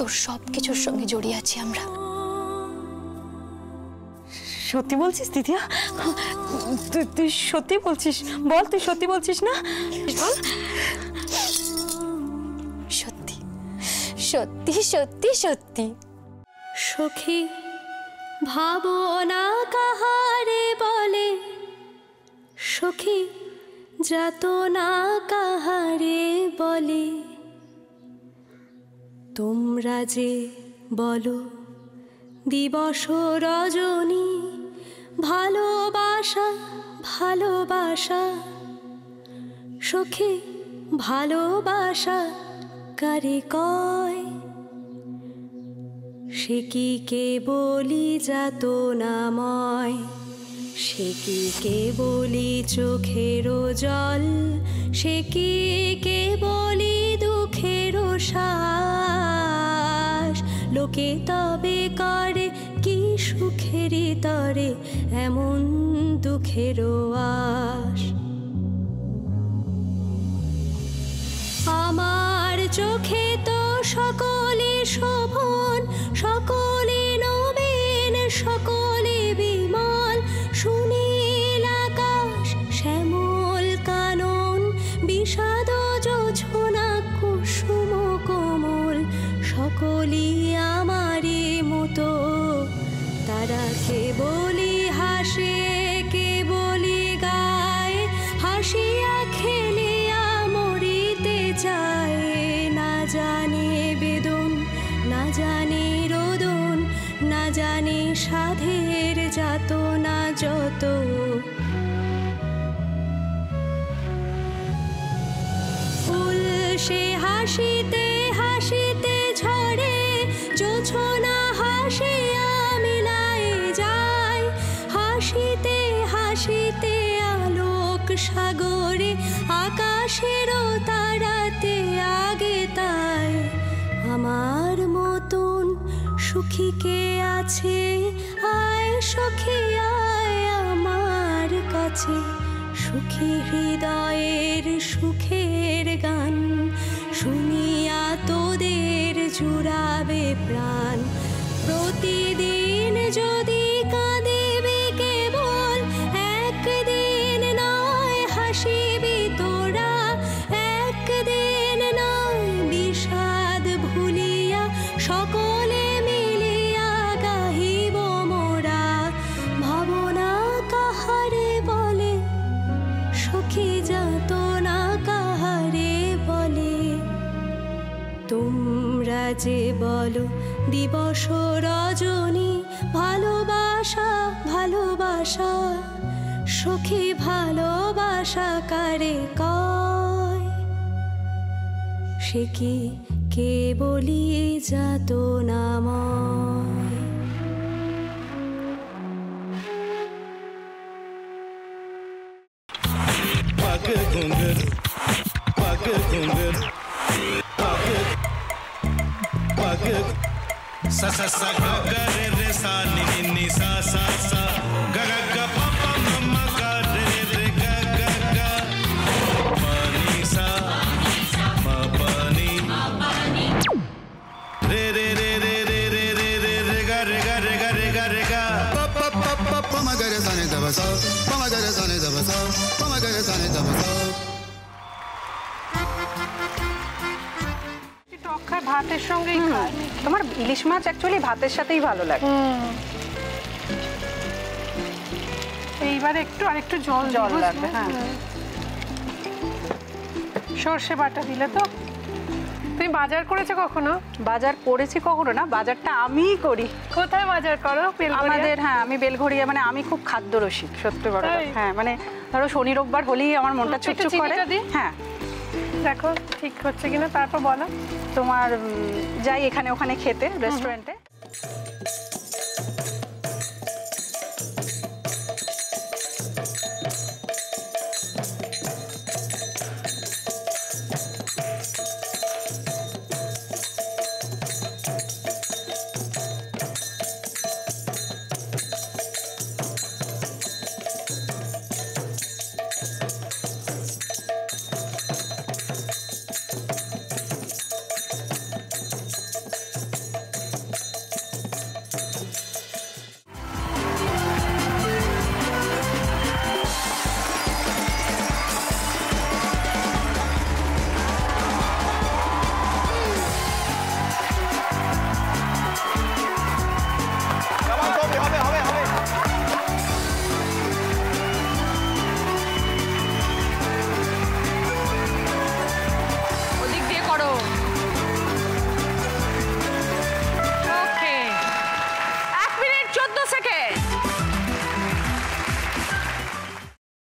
তোর সবকিছুর সঙ্গে জড়িয়ে আছি আমরা। সত্যি বলছিস দিদিয়া? তুই সত্যি বলছিস? বল, তুই সত্যি বলছিস না? বল। সত্যি সত্যি সত্যি সত্যি। সখী ভাবনা কাহারে বলে, সখী যাতনা কাহারে বলে, তোমরা যে বলো দিবস রজনী, ভালোবাসা ভালোবাসা, সখী ভালোবাসা কারে কয়, সে কি কেবলি যাতনাময়, সে কি কেবলি চোখের জল, সে কি কেবলি দুঃখের শ্বাস, লোকে তবে করে কি সুখের তরে এমন দুঃখের আশ। আমার চোখে তো সকলে শোভন, সকলে নবীন, সকলে বিমল, সুনীল আকাশ শ্যামল কানন, বিষাদ জোছনা কুসুম কোমল, সকলি আমারই মতো, তারা কেবলি হাসে কেবলি গায়, হাসিয়া খেলিয়া মরিতে যায়, না জানে বেদন না জানে রোদন, না জানে সাধের যাতনা যত, ফুল সে হাসিতে হাসিতে ঝরে, জোছনা হাসিয়া মিলায় যায়, হাসিতে হাসিতে আলোক সাগরে, আকাশেরও তারাতে আগে তাই, আমার মতন সুখী কে আছে, আয় সখী আয় আমার কাছে, সুখী হৃদয়ের সুখের গান, শুনিয়া তোদের জুড়াবে প্রাণ, প্রতিদিন যদি কাঁদিবি কেবল, একদিন নয় হাসিবি তোরা, একদিন নয় বিষাদ ভুলিয়া, সকলে মিলিয়া গাহিব মোরা, ভাবনা কাহারে বলে, সখী যাতনা কাহারে বলে, তোমরা যে বলো দিবস রজনী, ভালোবাসা ভালোবাসা, সখী ভালোবাসা কারে কয়, সে কি কেবলি যাতনাময়। पग घुंघर पग घुंघर पग पग सा सा सा ग ग रे रे सा नि नि नि सा सा सा ग ग ग प प म म ग रे रे ग ग ग प नि सा म प नि रे रे रे रे रे रे रे रे रे ग रे ग रे ग रे ग रे ग प प प प प म ग रे सा नि द ब सा प म ग रे सा नि द ब सा प म ग रे सा नि द ब सा। ভাতের সঙ্গেই খায়। তোমার ইলিশ মাছ অ্যাকচুয়ালি ভাতের সাথেই ভালো লাগে। এইবার একটু আরেকটু জল লাগবে। হ্যাঁ, সর্ষে বাটা দিলে তো। তুমি বাজার করেছো কখনো? বাজার করেছি কখনো না, বাজারটা আমিই করি। কোথায় বাজার করো? আমাদের, হ্যাঁ, আমি বেলঘড়িয়া, মানে আমি খুব খাদ্য রসিক, সত্যি বড়। হ্যাঁ, মানে ধরো শনি রোববার হলেই আমার মনটা চুপচুপ করে। হ্যাঁ, দেখো ঠিক হচ্ছে কিনা, তারপর বলো। তোমার যাই এখানে ওখানে খেতে, রেস্টুরেন্টে।